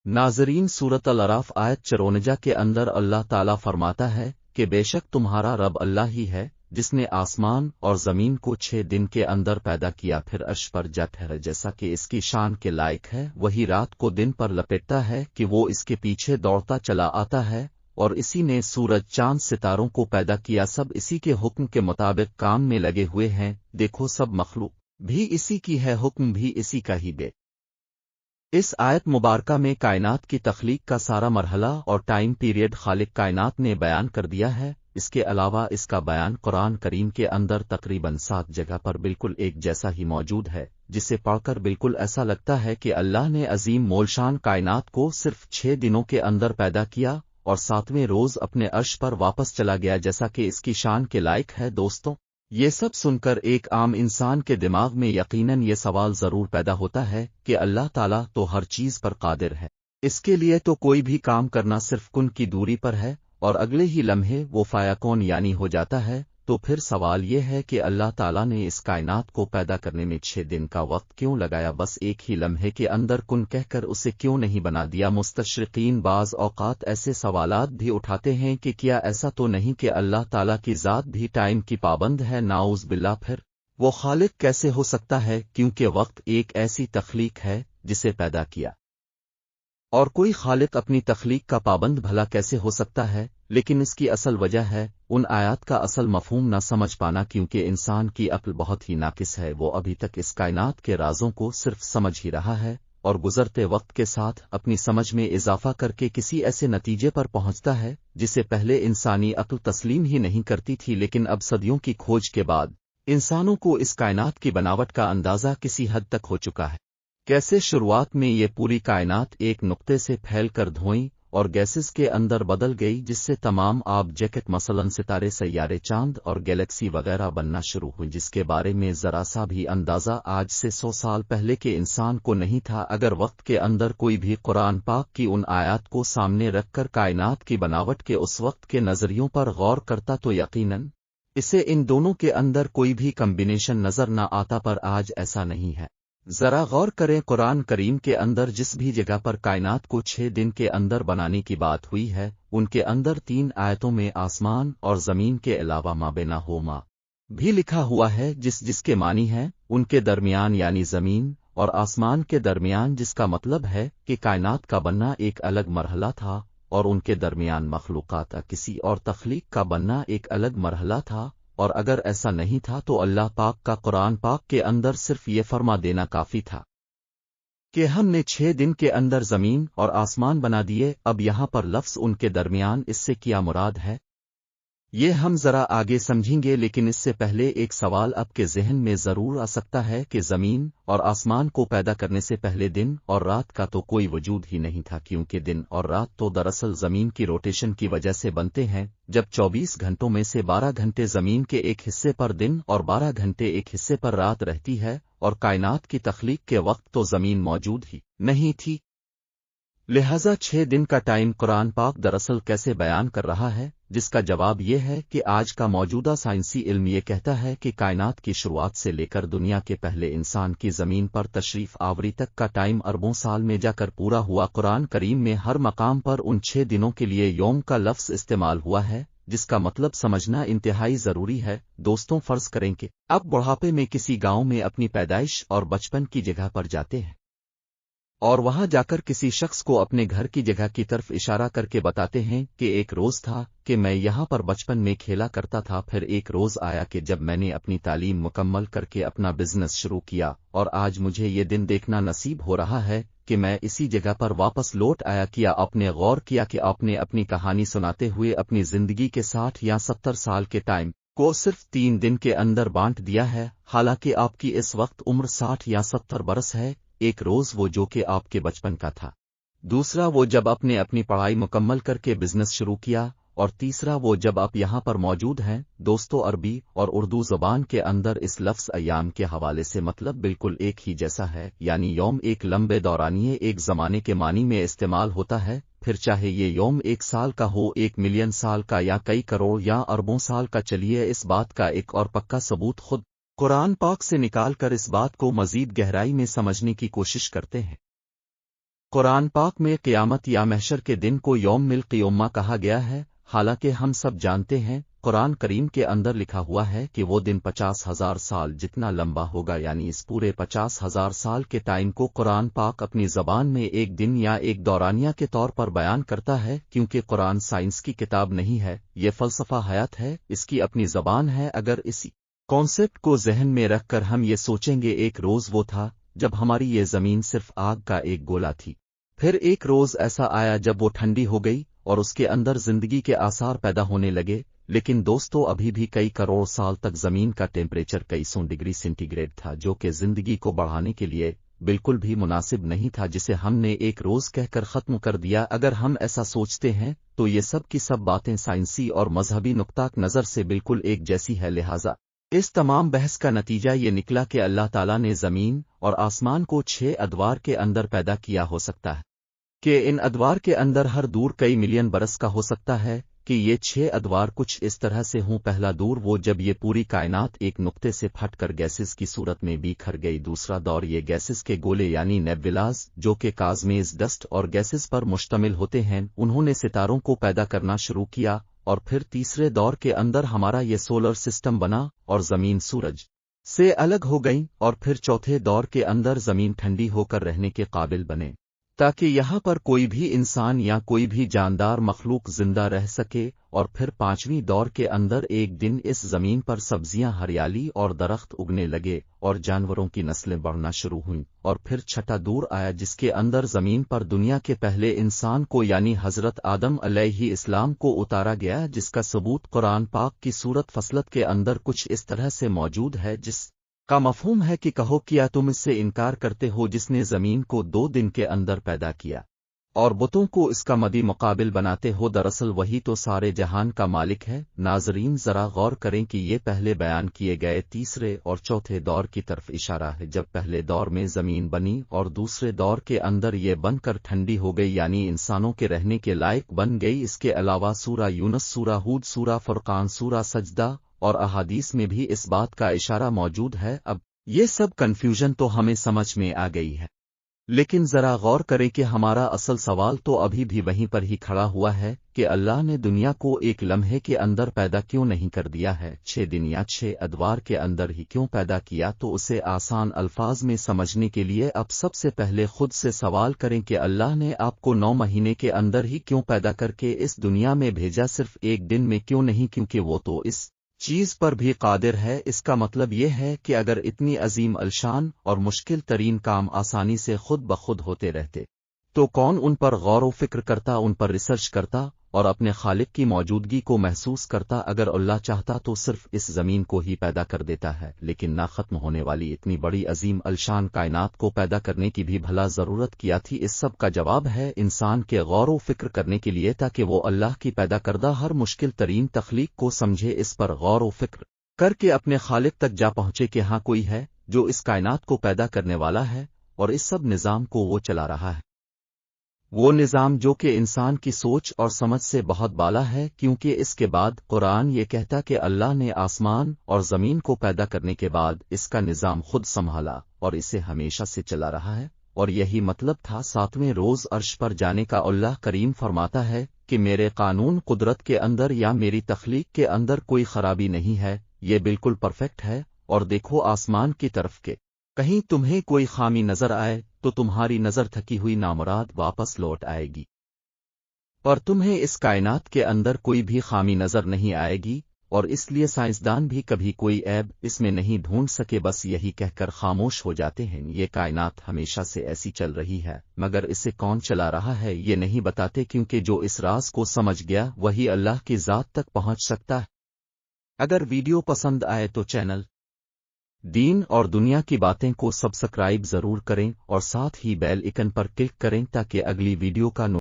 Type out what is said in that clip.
नाज़रीन, सूरत अल-अराफ आयत 54 के अंदर अल्लाह ताला फरमाता है कि बेशक तुम्हारा रब अल्लाह ही है जिसने आसमान और ज़मीन को 6 दिन के अंदर पैदा किया, फिर अर्श पर जा ठहरा जैसा कि इसकी शान के लायक है। वही रात को दिन पर लपेटता है कि वो इसके पीछे दौड़ता चला आता है, और इसी ने सूरज चांद सितारों को पैदा किया, सब इसी के हुक्म के मुताबिक काम में लगे हुए हैं। देखो, सब मखलूक भी इसी की है, हुक्म भी इसी का ही बे। इस आयत मुबारका में कायनात की तख्लीक का सारा मरहला और टाइम पीरियड खालिक कायनात ने बयान कर दिया है। इसके अलावा इसका बयान कुरान करीम के अंदर तकरीबन 7 जगह पर बिल्कुल एक जैसा ही मौजूद है, जिसे पढ़कर बिल्कुल ऐसा लगता है कि अल्लाह ने अजीम मोलशान कायनात को सिर्फ 6 दिनों के अंदर पैदा किया और 7वें रोज अपने अर्श पर वापस चला गया, जैसा कि इसकी शान के लायक है। दोस्तों, ये सब सुनकर एक आम इंसान के दिमाग में यकीनन ये सवाल जरूर पैदा होता है कि अल्लाह ताला तो हर चीज पर कादिर है, इसके लिए तो कोई भी काम करना सिर्फ कुन की दूरी पर है और अगले ही लम्हे वो फायाकौन यानी हो जाता है। तो फिर सवाल ये है कि अल्लाह ताला ने इस कायनात को पैदा करने में 6 दिन का वक्त क्यों लगाया? बस एक ही लम्हे के अंदर कुन कहकर उसे क्यों नहीं बना दिया? मुस्तशरिकीन बाज़ औक़ात ऐसे सवालात भी उठाते हैं कि क्या ऐसा तो नहीं कि अल्लाह ताला की ज़ात भी टाइम की पाबंद है? नाऊज़ बिल्लाह, फिर वो खालिक कैसे हो सकता है? क्योंकि वक्त एक ऐसी तख्लीक है जिसे पैदा किया, और कोई खालिक अपनी तख्लीक का पाबंद भला कैसे हो सकता है? लेकिन इसकी असल वजह है उन आयात का असल मफहूम न समझ पाना, क्योंकि इंसान की अक्ल बहुत ही नाकिस है। वो अभी तक इस कायनात के राजों को सिर्फ समझ ही रहा है और गुजरते वक्त के साथ अपनी समझ में इजाफा करके किसी ऐसे नतीजे पर पहुंचता है जिसे पहले इंसानी अक्ल तस्लीम ही नहीं करती थी। लेकिन अब सदियों की खोज के बाद इंसानों को इस कायनात की बनावट का अंदाजा किसी हद तक हो चुका है। कैसे शुरुआत में ये पूरी कायनात एक नुक्ते से फैल कर धुएं और गैसेस के अंदर बदल गई, जिससे तमाम ऑब्जेक्ट मसलन सितारे, सैयारे, चांद और गैलेक्सी वगैरह बनना शुरू हुई, जिसके बारे में जरा सा भी अंदाजा आज से 100 साल पहले के इंसान को नहीं था। अगर वक्त के अंदर कोई भी कुरान पाक की उन आयात को सामने रखकर कायनात की बनावट के उस वक्त के नजरियों पर गौर करता तो यकीनन इसे इन दोनों के अंदर कोई भी कम्बिनेशन नजर न आता, पर आज ऐसा नहीं है। जरा गौर करें, कुरान करीम के अंदर जिस भी जगह पर कायनात को 6 दिन के अंदर बनाने की बात हुई है, उनके अंदर 3 आयतों में आसमान और जमीन के अलावा मा बेना हो मा भी लिखा हुआ है, जिसके मानी है उनके दरमियान यानी जमीन और आसमान के दरमियान, जिसका मतलब है कि कायनात का बनना एक अलग मरहला था और उनके दरमियान मखलूक़ात किसी और तख्लीक का बनना एक अलग मरहला था। और अगर ऐसा नहीं था तो अल्लाह पाक का कुरान पाक के अंदर सिर्फ ये फरमा देना काफी था कि हमने 6 दिन के अंदर जमीन और आसमान बना दिए। अब यहाँ पर लफ्ज़ उनके दरमियान, इससे क्या मुराद है ये हम जरा आगे समझेंगे, लेकिन इससे पहले एक सवाल आपके ज़हन में जरूर आ सकता है कि जमीन और आसमान को पैदा करने से पहले दिन और रात का तो कोई वजूद ही नहीं था, क्योंकि दिन और रात तो दरअसल जमीन की रोटेशन की वजह से बनते हैं। जब 24 घंटों में से 12 घंटे जमीन के एक हिस्से पर दिन और 12 घंटे एक हिस्से पर रात रहती है, और कायनात की तख्लीक के वक्त तो जमीन मौजूद ही नहीं थी, लिहाजा 6 दिन का टाइम कुरान पाक दरअसल कैसे बयान कर रहा है? जिसका जवाब ये है कि आज का मौजूदा साइंसी इल्म ये कहता है कि कायनात की शुरुआत से लेकर दुनिया के पहले इंसान की जमीन पर तशरीफ आवरी तक का टाइम अरबों साल में जाकर पूरा हुआ। कुरान करीम में हर मकाम पर उन 6 दिनों के लिए यौम का लफ्ज़ इस्तेमाल हुआ है, जिसका मतलब समझना इंतहाई जरूरी है। दोस्तों, फर्ज करें कि आप बुढ़ापे में किसी गांव में अपनी पैदाइश और बचपन की जगह पर जाते हैं और वहां जाकर किसी शख्स को अपने घर की जगह की तरफ इशारा करके बताते हैं कि एक रोज था कि मैं यहाँ पर बचपन में खेला करता था, फिर एक रोज आया कि जब मैंने अपनी तालीम मुकम्मल करके अपना बिजनेस शुरू किया, और आज मुझे ये दिन देखना नसीब हो रहा है कि मैं इसी जगह पर वापस लौट आया। किया आपने गौर किया कि आपने अपनी कहानी सुनाते हुए अपनी जिंदगी के 60 या 70 साल के टाइम को सिर्फ 3 दिन के अंदर बांट दिया है, हालांकि आपकी इस वक्त उम्र 60 या 70 बरस है। एक रोज वो जो कि आपके बचपन का था, दूसरा वो जब आपने अपनी पढ़ाई मुकम्मल करके बिजनेस शुरू किया, और तीसरा वो जब आप यहाँ पर मौजूद हैं। दोस्तों, अरबी और उर्दू ज़बान के अंदर इस लफ्ज़ अय्याम के हवाले से मतलब बिल्कुल एक ही जैसा है, यानी यौम एक लंबे दौरानिये एक ज़माने के मानी में इस्तेमाल होता है, फिर चाहे ये यौम 1 साल का हो, 1 मिलियन साल का, या कई करोड़ या अरबों साल का। चलिए इस बात का एक और पक्का सबूत खुद कुरान पाक से निकाल कर इस बात को मजीद गहराई में समझने की कोशिश करते हैं। قرآن پاک میں قیامت یا محشر کے دن کو یوم القیامہ کہا گیا ہے، حالانکہ ہم سب جانتے ہیں قرآن کریم کے اندر لکھا ہوا ہے کہ وہ دن 50,000 سال جتنا لمبا ہوگا، یعنی اس پورے 50,000 سال کے ٹائم کو قرآن پاک اپنی زبان میں ایک دن یا ایک دورانیہ کے طور پر بیان کرتا ہے، کیونکہ قرآن سائنس کی کتاب نہیں ہے، یہ فلسفہ حیات ہے، اس کی اپنی زبان ہے۔ اگر اسی کانسیپٹ کو ذہن میں رکھ کر ہم یہ سوچیں گے، ایک روز وہ تھا جب ہماری یہ زمین صرف آگ کا ایک گولا تھی، پھر ایک روز ایسا آیا جب وہ ٹھنڈی ہو گئی اور اس کے اندر زندگی کے آثار پیدا ہونے لگے، لیکن دوستو ابھی بھی کئی کروڑ سال تک زمین کا ٹیمپریچر کئی 100 ڈگری سینٹی گریڈ تھا، جو کہ زندگی کو بڑھانے کے لیے بالکل بھی مناسب نہیں تھا، جسے ہم نے ایک روز کہہ کر ختم کر دیا۔ اگر ہم ایسا سوچتے ہیں تو یہ سب کی سب باتیں سائنسی اور مذہبی نقطہ نظر سے بالکل ایک جیسی ہے، لہٰذا اس تمام بحث کا نتیجہ یہ نکلا کہ اللہ تعالیٰ نے زمین اور آسمان کو 6 ادوار کے اندر پیدا کیا ہو سکتا ہے کہ ان ادوار کے اندر ہر دور کئی ملین برس کا ہو سکتا ہے کہ یہ 6 ادوار کچھ اس طرح سے ہوں۔ پہلا دور وہ جب یہ پوری کائنات ایک نقطے سے پھٹ کر گیسز کی صورت میں بکھر گئی۔ دوسرا دور یہ گیسز کے گولے یعنی نیبولاز جو کہ کازمیز ڈسٹ اور گیسز پر مشتمل ہوتے ہیں، انہوں نے ستاروں کو پیدا کرنا شروع کیا، اور پھر تیسرے دور کے اندر ہمارا یہ سولر سسٹم بنا اور زمین سورج سے الگ ہو گئی، اور پھر چوتھے دور کے اندر زمین ٹھنڈی ہو کر رہنے کے قابل بنے تاکہ یہاں پر کوئی بھی انسان یا کوئی بھی جاندار مخلوق زندہ رہ سکے، اور پھر پانچویں دور کے اندر ایک دن اس زمین پر سبزیاں، ہریالی اور درخت اگنے لگے اور جانوروں کی نسلیں بڑھنا شروع ہوئیں، اور پھر چھٹا دور آیا جس کے اندر زمین پر دنیا کے پہلے انسان کو یعنی حضرت آدم علیہ السلام کو اتارا گیا، جس کا ثبوت قرآن پاک کی سورت فصلت کے اندر کچھ اس طرح سے موجود ہے، جس کا مفہوم ہے کہ کہو کیا تم اس سے انکار کرتے ہو جس نے زمین کو 2 دن کے اندر پیدا کیا اور بتوں کو اس کا مدی مقابل بناتے ہو؟ دراصل وہی تو سارے جہان کا مالک ہے۔ ناظرین ذرا غور کریں کہ یہ پہلے بیان کیے گئے تیسرے اور چوتھے دور کی طرف اشارہ ہے، جب پہلے دور میں زمین بنی اور دوسرے دور کے اندر یہ بن کر ٹھنڈی ہو گئی، یعنی انسانوں کے رہنے کے لائق بن گئی۔ اس کے علاوہ سورہ یونس، سورہ ہود، سورہ فرقان، سورہ سجدہ اور احادیث میں بھی اس بات کا اشارہ موجود ہے۔ اب یہ سب کنفیوژن تو ہمیں سمجھ میں آ گئی ہے، لیکن ذرا غور کریں کہ ہمارا اصل سوال تو ابھی بھی وہیں پر ہی کھڑا ہوا ہے کہ اللہ نے دنیا کو ایک لمحے کے اندر پیدا کیوں نہیں کر دیا ہے، 6 دن یا 6 ادوار کے اندر ہی کیوں پیدا کیا؟ تو اسے آسان الفاظ میں سمجھنے کے لیے اب سب سے پہلے خود سے سوال کریں کہ اللہ نے آپ کو 9 مہینے کے اندر ہی کیوں پیدا کر کے اس دنیا میں بھیجا، صرف ایک دن میں کیوں نہیں؟ کیونکہ وہ تو اس چیز پر بھی قادر ہے۔ اس کا مطلب یہ ہے کہ اگر اتنی عظیم الشان اور مشکل ترین کام آسانی سے خود بخود ہوتے رہتے تو کون ان پر غور و فکر کرتا، ان پر ریسرچ کرتا اور اپنے خالق کی موجودگی کو محسوس کرتا؟ اگر اللہ چاہتا تو صرف اس زمین کو ہی پیدا کر دیتا ہے، لیکن نہ ختم ہونے والی اتنی بڑی عظیم الشان کائنات کو پیدا کرنے کی بھی بھلا ضرورت کیا تھی؟ اس سب کا جواب ہے انسان کے غور و فکر کرنے کے لیے، تاکہ وہ اللہ کی پیدا کردہ ہر مشکل ترین تخلیق کو سمجھے، اس پر غور و فکر کر کے اپنے خالق تک جا پہنچے کہ ہاں کوئی ہے جو اس کائنات کو پیدا کرنے والا ہے اور اس سب نظام کو وہ چلا رہا ہے، وہ نظام جو کہ انسان کی سوچ اور سمجھ سے بہت بالا ہے۔ کیونکہ اس کے بعد قرآن یہ کہتا کہ اللہ نے آسمان اور زمین کو پیدا کرنے کے بعد اس کا نظام خود سنبھالا اور اسے ہمیشہ سے چلا رہا ہے، اور یہی مطلب تھا 7ویں روز عرش پر جانے کا۔ اللہ کریم فرماتا ہے کہ میرے قانون قدرت کے اندر یا میری تخلیق کے اندر کوئی خرابی نہیں ہے، یہ بالکل پرفیکٹ ہے، اور دیکھو آسمان کی طرف کہ کہیں تمہیں کوئی خامی نظر آئے تو تمہاری نظر تھکی ہوئی نامراد واپس لوٹ آئے گی، اور تمہیں اس کائنات کے اندر کوئی بھی خامی نظر نہیں آئے گی، اور اس لیے سائنسدان بھی کبھی کوئی عیب اس میں نہیں ڈھونڈ سکے، بس یہی کہہ کر خاموش ہو جاتے ہیں۔ یہ کائنات ہمیشہ سے ایسی چل رہی ہے، مگر اسے کون چلا رہا ہے یہ نہیں بتاتے، کیونکہ جو اس راز کو سمجھ گیا وہی اللہ کی ذات تک پہنچ سکتا ہے۔ اگر ویڈیو پسند آئے تو چینل دین اور دنیا کی باتیں کو سبسکرائب ضرور کریں، اور ساتھ ہی بیل آئیکن پر کلک کریں تاکہ اگلی ویڈیو کا